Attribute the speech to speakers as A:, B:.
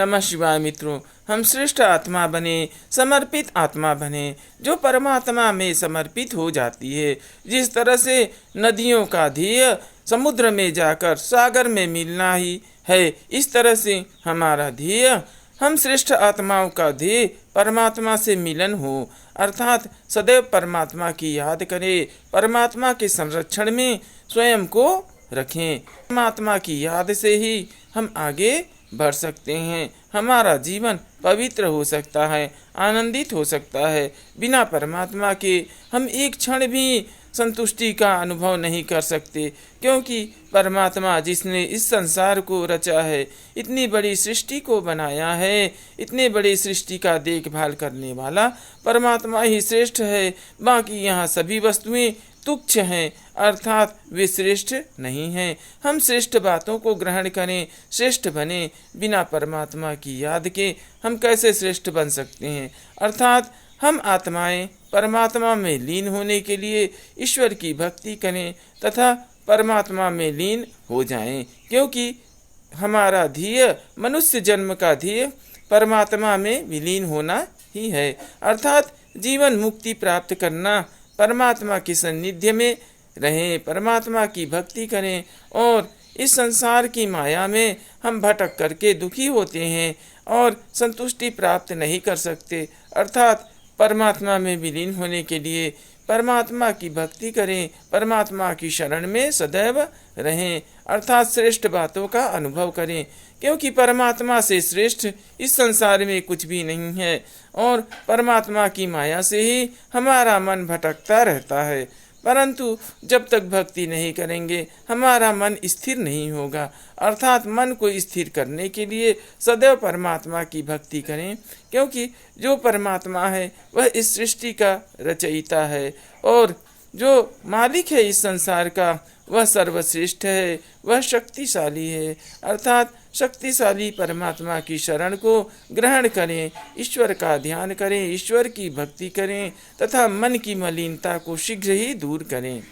A: नमः शिवाय मित्रों, हम श्रेष्ठ आत्मा बने, समर्पित आत्मा बने, जो परमात्मा में समर्पित हो जाती है। जिस तरह से नदियों का ध्येय समुद्र में जाकर सागर में मिलना ही है, इस तरह से हमारा ध्येय, हम श्रेष्ठ आत्माओं का ध्येय परमात्मा से मिलन हो, अर्थात सदैव परमात्मा की याद करें, परमात्मा के संरक्षण में स्वयं को रखें। परमात्मा की याद से ही हम आगे बढ़ सकते हैं, हमारा जीवन पवित्र हो सकता है, आनंदित हो सकता है। बिना परमात्मा के हम एक क्षण भी संतुष्टि का अनुभव नहीं कर सकते, क्योंकि परमात्मा जिसने इस संसार को रचा है, इतनी बड़ी सृष्टि को बनाया है, इतने बड़ी सृष्टि का देखभाल करने वाला परमात्मा ही श्रेष्ठ है। बाकी यहाँ सभी वस्तुएं तुच्छ हैं, अर्थात वे श्रेष्ठ नहीं हैं। हम श्रेष्ठ बातों को ग्रहण करें, श्रेष्ठ बने। बिना परमात्मा की याद के हम कैसे श्रेष्ठ बन सकते हैं? अर्थात हम आत्माएं परमात्मा में लीन होने के लिए ईश्वर की भक्ति करें तथा परमात्मा में लीन हो जाएं, क्योंकि हमारा ध्येय, मनुष्य जन्म का ध्येय परमात्मा में विलीन होना ही है, अर्थात जीवन मुक्ति प्राप्त करना, परमात्मा के सान्निध्य में रहें, परमात्मा की भक्ति करें। और इस संसार की माया में हम भटक करके दुखी होते हैं और संतुष्टि प्राप्त नहीं कर सकते, अर्थात परमात्मा में विलीन होने के लिए परमात्मा की भक्ति करें, परमात्मा की शरण में सदैव रहें, अर्थात श्रेष्ठ बातों का अनुभव करें, क्योंकि परमात्मा से श्रेष्ठ इस संसार में कुछ भी नहीं है। और परमात्मा की माया से ही हमारा मन भटकता रहता है, परंतु जब तक भक्ति नहीं करेंगे हमारा मन स्थिर नहीं होगा, अर्थात मन को स्थिर करने के लिए सदैव परमात्मा की भक्ति करें, क्योंकि जो परमात्मा है वह इस सृष्टि का रचयिता है, और जो मालिक है इस संसार का वह सर्वश्रेष्ठ है, वह शक्तिशाली है, अर्थात शक्तिशाली परमात्मा की शरण को ग्रहण करें, ईश्वर का ध्यान करें, ईश्वर की भक्ति करें तथा मन की मलिनता को शीघ्र ही दूर करें।